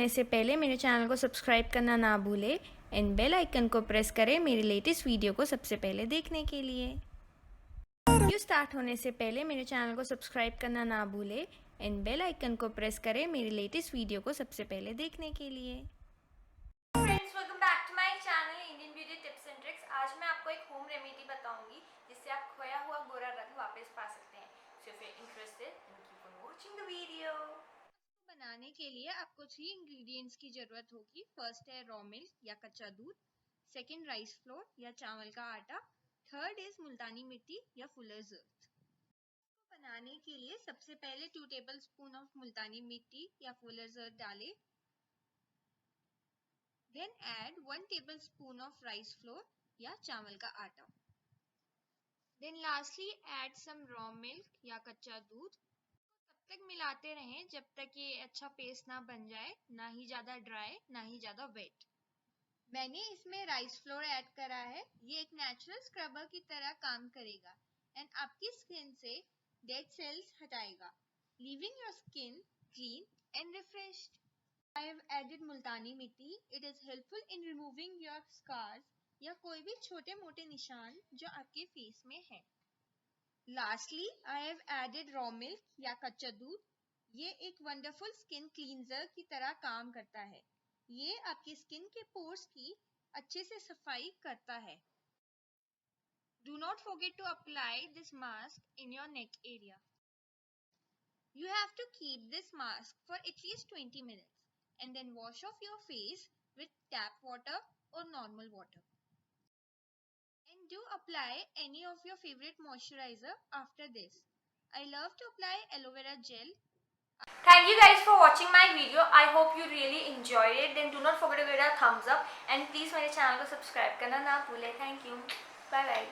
होने से पहले मेरे चैनल को सब्सक्राइब करना ना भूलें एंड बेल आइकन को प्रेस करें मेरी लेटेस्ट वीडियो को सबसे पहले देखने के लिए। वीडियो स्टार्ट होने से पहले मेरे चैनल को सब्सक्राइब करना ना भूलें एंड बेल आइकन को प्रेस करें मेरी लेटेस्ट वीडियो को सबसे पहले देखने के लिए। Friends, welcome back to my channel Indian beauty tips and tricks. आज मैं आपको एक होम रेमेडी बताऊंगी जिससे आप खोया हुआ गोरा रंग वापस पा सकते हैं। So if you are interested then keep on watching the video. बनाने के लिए आपको 3 इंग्रेडिएंट्स की जरूरत होगी। फर्स्ट है रॉ मिल्क या कच्चा दूध, सेकंड राइस फ्लोर या चावल का आटा, थर्ड इज मुल्तानी मिट्टी या फुलर्स अर्थ। बनाने के लिए सबसे पहले 2 टेबलस्पून ऑफ मुल्तानी मिट्टी या फुलर्स अर्थ डालें। Then add 1 tablespoon of rice flour या चावल का आटा। Then lastly add some raw milk या कच्चा दूध। तब तक मिलाते रहें जब तक ये अच्छा पेस्ट ना बन जाए, ना ही ज्यादा ड्राई ना ही ज्यादा वेट। मैंने इसमें राइस फ्लोर ऐड करा है। ये एक नेचुरल स्क्रबर की तरह काम करेगा एंड आपकी स्किन से डेड सेल्स हटाएगा, leaving your skin clean and refreshed. I have added multani mitti. It is helpful in removing your scars या कोई भी छोटे मोटे निशान जो आपके फेस में है। Lastly, I have added raw milk या कच्चा दूध. ये एक वंडरफुल स्किन क्लींजर की तरह काम करता है। ये आपकी स्किन के पोर्स की अच्छे से सफाई करता है। Do not forget to apply this mask in your neck area. You have to keep this mask for at least 20 minutes. And then wash off your face with tap water or normal water. And do apply any of your favorite moisturizer after this. I love to apply aloe vera gel. Thank you guys for watching my video. I hope you really enjoyed it. Then do not forget to give it a thumbs up and please मेरे channel को subscribe करना ना भूलें. Thank you. Bye bye.